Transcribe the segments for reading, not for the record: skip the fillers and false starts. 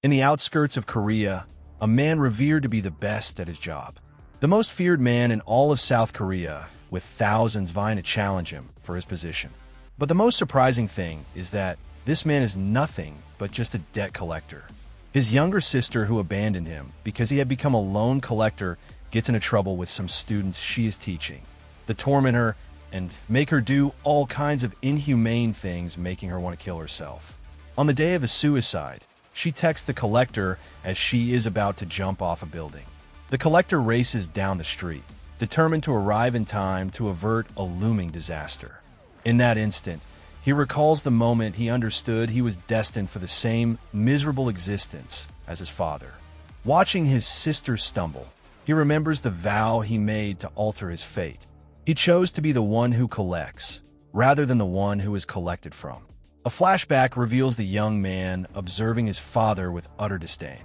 In the outskirts of Korea, a man revered to be the best at his job. The most feared man in all of South Korea, with thousands vying to challenge him for his position. But the most surprising thing is that this man is nothing but just a debt collector. His younger sister, who abandoned him because he had become a loan collector, gets into trouble with some students she is teaching. They torment her and make her do all kinds of inhumane things, making her want to kill herself. On the day of his suicide, she texts the collector as she is about to jump off a building. The collector races down the street, determined to arrive in time to avert a looming disaster. In that instant, he recalls the moment he understood he was destined for the same miserable existence as his father. Watching his sister stumble, he remembers the vow he made to alter his fate. He chose to be the one who collects, rather than the one who is collected from. A flashback reveals the young man observing his father with utter disdain.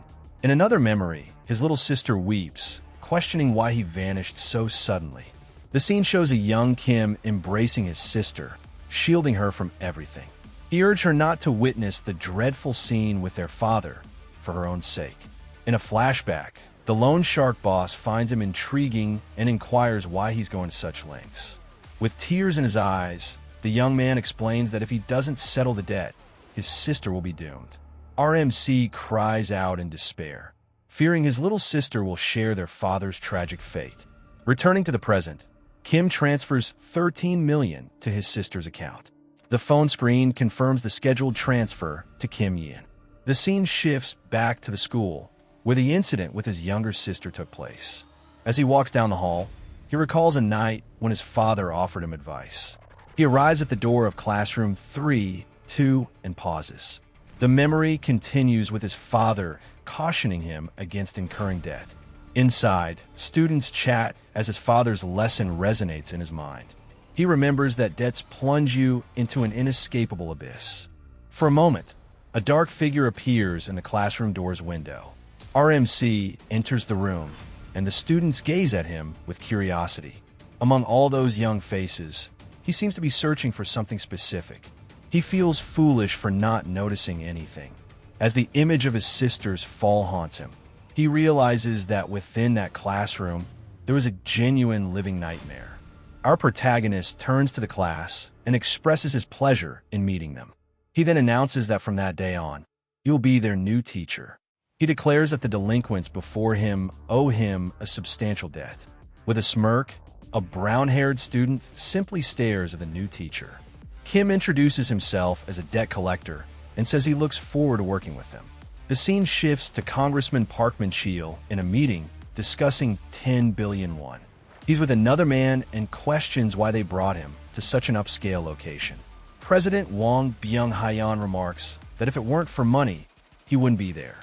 In another memory, his little sister weeps, questioning why he vanished so suddenly. The scene shows a young Kim embracing his sister, shielding her from everything. He urged her not to witness the dreadful scene with their father for her own sake. In a flashback, the loan shark boss finds him intriguing and inquires why he's going to such lengths. With tears in his eyes, the young man explains that if he doesn't settle the debt, his sister will be doomed. RMC cries out in despair, fearing his little sister will share their father's tragic fate. Returning to the present, Kim transfers $13 million to his sister's account. The phone screen confirms the scheduled transfer to Kim Yin. The scene shifts back to the school, where the incident with his younger sister took place. As he walks down the hall, he recalls a night when his father offered him advice. He arrives at the door of classroom 3-2 and pauses. The memory continues with his father cautioning him against incurring debt. Inside, students chat as his father's lesson resonates in his mind. He remembers that debts plunge you into an inescapable abyss. For a moment, a dark figure appears in the classroom door's window. RMC enters the room, and the students gaze at him with curiosity. Among all those young faces, he seems to be searching for something specific. He feels foolish for not noticing anything. As the image of his sister's fall haunts him, he realizes that within that classroom, there was a genuine living nightmare. Our protagonist turns to the class and expresses his pleasure in meeting them. He then announces that from that day on, he will be their new teacher. He declares that the delinquents before him owe him a substantial debt. With a smirk, a brown-haired student simply stares at the new teacher. Kim introduces himself as a debt collector and says he looks forward to working with them. The scene shifts to Congressman Park Min-cheol in a meeting discussing 10 billion won. He's with another man and questions why they brought him to such an upscale location. President Wang Byung-hayan remarks that if it weren't for money, he wouldn't be there.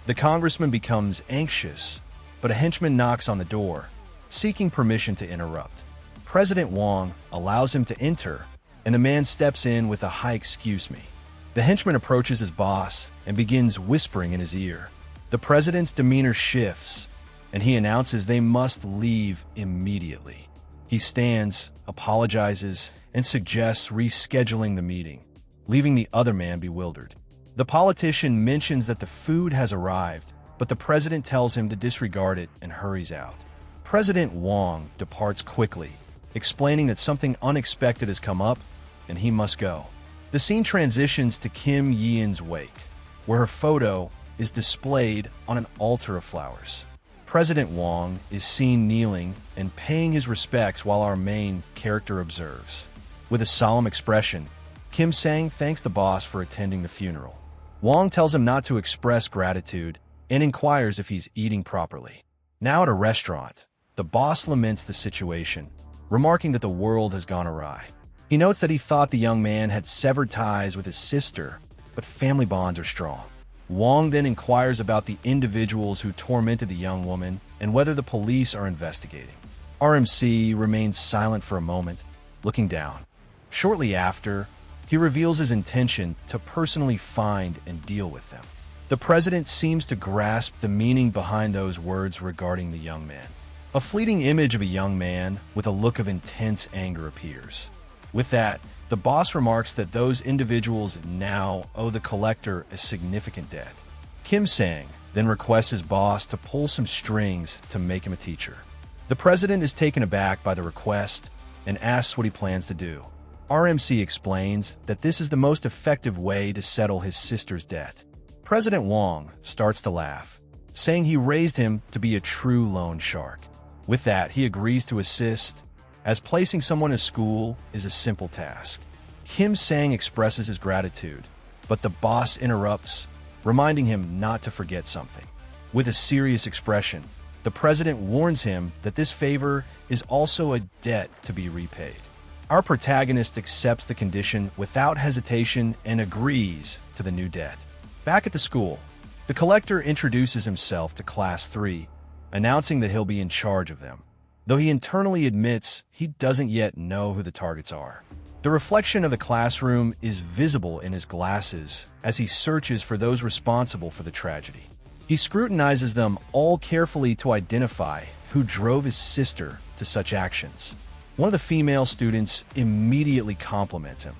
The congressman becomes anxious, but a henchman knocks on the door, seeking permission to interrupt. President Wang allows him to enter, and the man steps in with a "Hi, excuse me." The henchman approaches his boss and begins whispering in his ear. The president's demeanor shifts, and he announces they must leave immediately. He stands, apologizes, and suggests rescheduling the meeting, leaving the other man bewildered. The politician mentions that the food has arrived, but the president tells him to disregard it and hurries out. President Wang departs quickly, explaining that something unexpected has come up and he must go. The scene transitions to Kim Yin's wake, where her photo is displayed on an altar of flowers. President Wang is seen kneeling and paying his respects while our main character observes. With a solemn expression, Kim Sang thanks the boss for attending the funeral. Wang tells him not to express gratitude and inquires if he's eating properly. Now at a restaurant, the boss laments the situation, remarking that the world has gone awry. He notes that he thought the young man had severed ties with his sister, but family bonds are strong. Wang then inquires about the individuals who tormented the young woman and whether the police are investigating. RMC remains silent for a moment, looking down. Shortly after, he reveals his intention to personally find and deal with them. The president seems to grasp the meaning behind those words regarding the young man. A fleeting image of a young man with a look of intense anger appears. With that, the boss remarks that those individuals now owe the collector a significant debt. Kim Sang then requests his boss to pull some strings to make him a teacher. The president is taken aback by the request and asks what he plans to do. RMC explains that this is the most effective way to settle his sister's debt. President Wong starts to laugh, saying he raised him to be a true loan shark. With that, he agrees to assist, as placing someone in school is a simple task. Kim Sang expresses his gratitude, but the boss interrupts, reminding him not to forget something. With a serious expression, the president warns him that this favor is also a debt to be repaid. Our protagonist accepts the condition without hesitation and agrees to the new debt. Back at the school, the collector introduces himself to Class 3, announcing that he'll be in charge of them, though he internally admits he doesn't yet know who the targets are. The reflection of the classroom is visible in his glasses as he searches for those responsible for the tragedy. He scrutinizes them all carefully to identify who drove his sister to such actions. One of the female students immediately compliments him,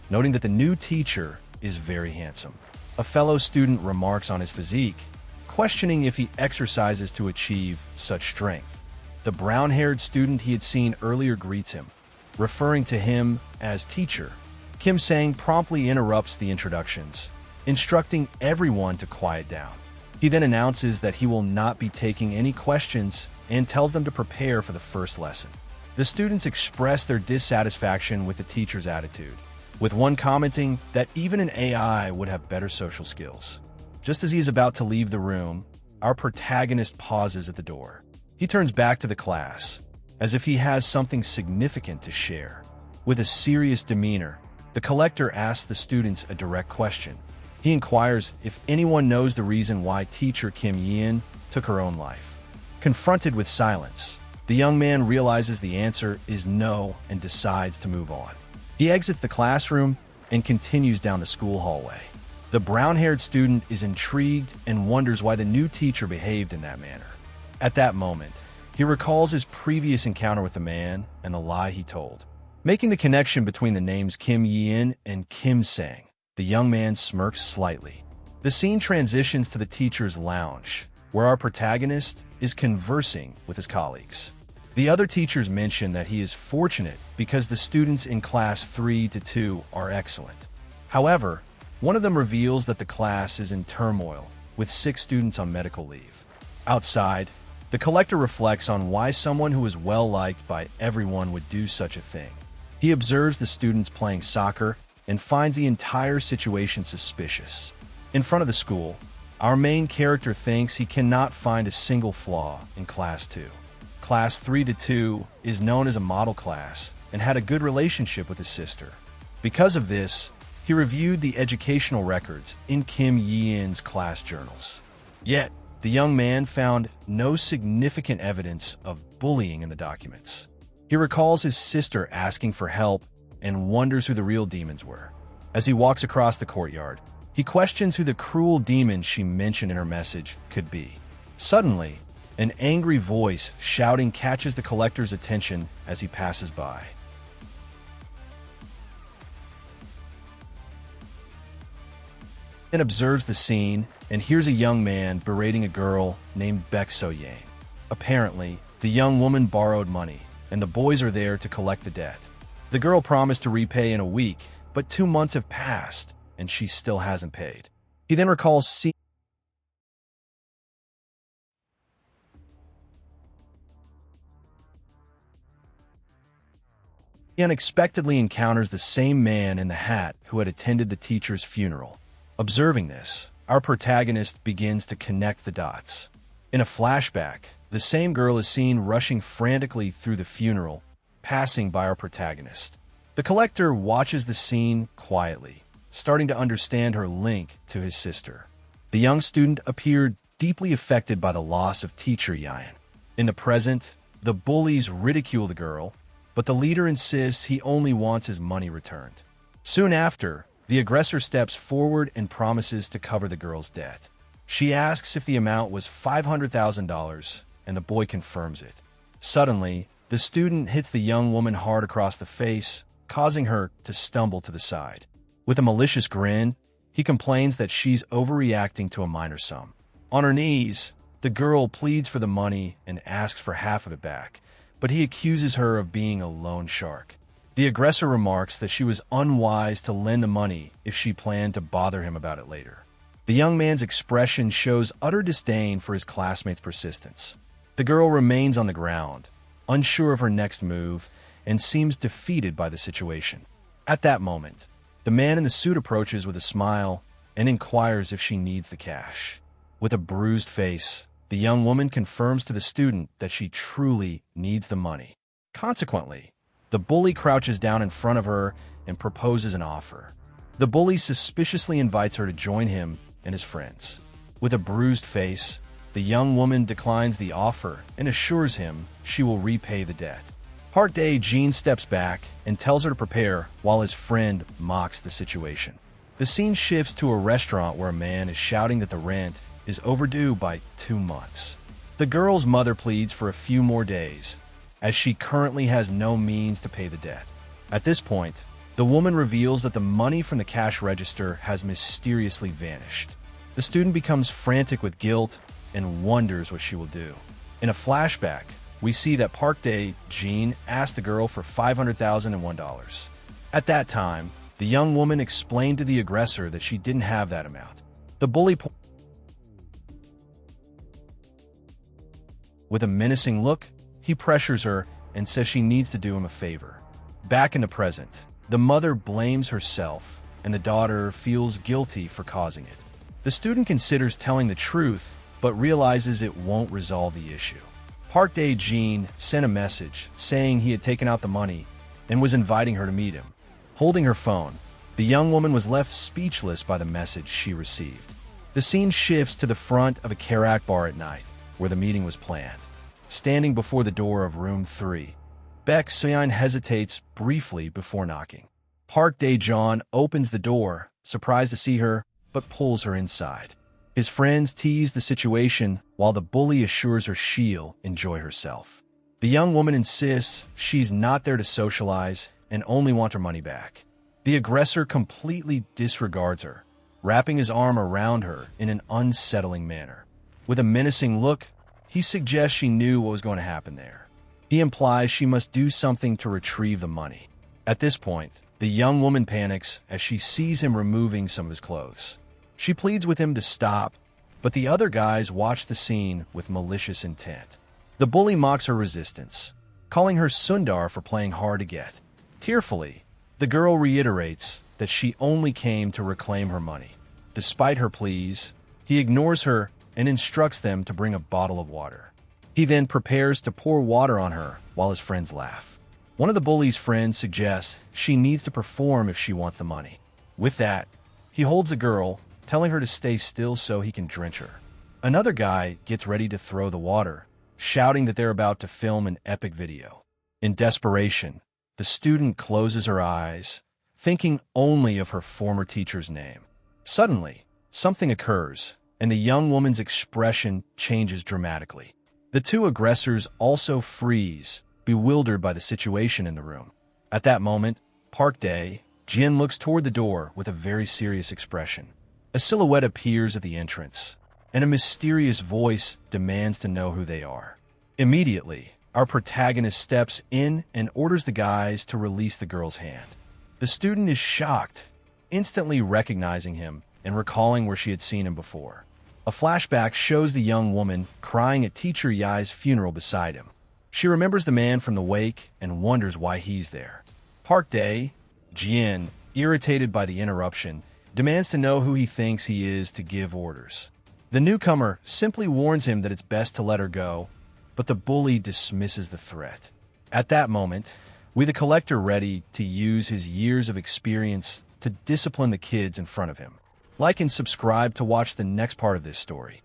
noting that the new teacher is very handsome. A fellow student remarks on his physique, questioning if he exercises to achieve such strength. The brown-haired student he had seen earlier greets him, referring to him as teacher. Kim Sang promptly interrupts the introductions, instructing everyone to quiet down. He then announces that he will not be taking any questions and tells them to prepare for the first lesson. The students express their dissatisfaction with the teacher's attitude, with one commenting that even an AI would have better social skills. Just as he is about to leave the room, our protagonist pauses at the door. He turns back to the class, as if he has something significant to share. With a serious demeanor, the collector asks the students a direct question. He inquires if anyone knows the reason why teacher Kim Yin took her own life. Confronted with silence, the young man realizes the answer is no and decides to move on. He exits the classroom and continues down the school hallway. The brown-haired student is intrigued and wonders why the new teacher behaved in that manner. At that moment, he recalls his previous encounter with the man and the lie he told. Making the connection between the names Kim Yin and Kim Sang, the young man smirks slightly. The scene transitions to the teacher's lounge, where our protagonist is conversing with his colleagues. The other teachers mention that he is fortunate because the students in Class 3-2 are excellent. However, one of them reveals that the class is in turmoil, with 6 students on medical leave. Outside, the collector reflects on why someone who is well-liked by everyone would do such a thing. He observes the students playing soccer and finds the entire situation suspicious. In front of the school, our main character thinks he cannot find a single flaw in Class 2. Class 3-2 is known as a model class and had a good relationship with his sister. Because of this, he reviewed the educational records in Kim Yin's class journals. Yet, the young man found no significant evidence of bullying in the documents. He recalls his sister asking for help and wonders who the real demons were. As he walks across the courtyard, he questions who the cruel demon she mentioned in her message could be. Suddenly, an angry voice shouting catches the collector's attention as he passes by. And observes the scene and hears a young man berating a girl named Baek So-yang. Apparently, the young woman borrowed money, and the boys are there to collect the debt. The girl promised to repay in a week, but 2 months have passed, and she still hasn't paid. He then recalls seeing he unexpectedly encounters the same man in the hat who had attended the teacher's funeral. Observing this, our protagonist begins to connect the dots. In a flashback, the same girl is seen rushing frantically through the funeral, passing by our protagonist. The collector watches the scene quietly, starting to understand her link to his sister. The young student appeared deeply affected by the loss of teacher Yan. In the present, the bullies ridicule the girl, but the leader insists he only wants his money returned. Soon after, the aggressor steps forward and promises to cover the girl's debt. She asks if the amount was $500,000, and the boy confirms it. Suddenly, the student hits the young woman hard across the face, causing her to stumble to the side. With a malicious grin, He complains that she's overreacting to a minor sum. On her knees, the girl pleads for the money and asks for half of it back, but he accuses her of being a loan shark. The aggressor remarks that she was unwise to lend the money if she planned to bother him about it later. The young man's expression shows utter disdain for his classmate's persistence. The girl remains on the ground, unsure of her next move, and seems defeated by the situation. At that moment, the man in the suit approaches with a smile and inquires if she needs the cash. With a bruised face, the young woman confirms to the student that she truly needs the money. Consequently, the bully crouches down in front of her and proposes an offer. The bully suspiciously invites her to join him and his friends. With a bruised face, the young woman declines the offer and assures him she will repay the debt. Part day, Jean steps back and tells her to prepare while his friend mocks the situation. The scene shifts to a restaurant where a man is shouting that the rent is overdue by 2 months. The girl's mother pleads for a few more days, as she currently has no means to pay the debt. At this point, the woman reveals that the money from the cash register has mysteriously vanished. The student becomes frantic with guilt and wonders what she will do. In a flashback, we see that Park Day, Jean asked the girl for $501. At that time, the young woman explained to the aggressor that she didn't have that amount. The bully with a menacing look, he pressures her and says she needs to do him a favor. Back in the present, the mother blames herself and the daughter feels guilty for causing it. The student considers telling the truth, but realizes it won't resolve the issue. Park Day Jean sent a message saying he had taken out the money and was inviting her to meet him. Holding her phone, the young woman was left speechless by the message she received. The scene shifts to the front of a Karak bar at night, where the meeting was planned. Standing before the door of room 3, Baek Seon hesitates briefly before knocking. Park Dae-jeon opens the door, surprised to see her, but pulls her inside. His friends tease the situation while the bully assures her she'll enjoy herself. The young woman insists she's not there to socialize and only want her money back. The aggressor completely disregards her, wrapping his arm around her in an unsettling manner. With a menacing look, he suggests she knew what was going to happen there. He implies she must do something to retrieve the money. At this point, the young woman panics as she sees him removing some of his clothes. She pleads with him to stop, but the other guys watch the scene with malicious intent. The bully mocks her resistance, calling her Sundar for playing hard to get. Tearfully, the girl reiterates that she only came to reclaim her money. Despite her pleas, he ignores her and instructs them to bring a bottle of water. He then prepares to pour water on her while his friends laugh. One of the bully's friends suggests she needs to perform if she wants the money. With that, he holds the girl, telling her to stay still so he can drench her. Another guy gets ready to throw the water, shouting that they're about to film an epic video. In desperation, the student closes her eyes, thinking only of her former teacher's name. Suddenly, something occurs, and the young woman's expression changes dramatically. The two aggressors also freeze, bewildered by the situation in the room. At that moment, Park Day, Jin looks toward the door with a very serious expression. A silhouette appears at the entrance, and a mysterious voice demands to know who they are. Immediately, our protagonist steps in and orders the guys to release the girl's hand. The student is shocked, instantly recognizing him and recalling where she had seen him before. A flashback shows the young woman crying at teacher Yai's funeral beside him. She remembers the man from the wake and wonders why he's there. Park Day, Jin, irritated by the interruption, demands to know who he thinks he is to give orders. The newcomer simply warns him that it's best to let her go, but the bully dismisses the threat. At that moment, with the collector ready to use his years of experience to discipline the kids in front of him. Like and subscribe to watch the next part of this story.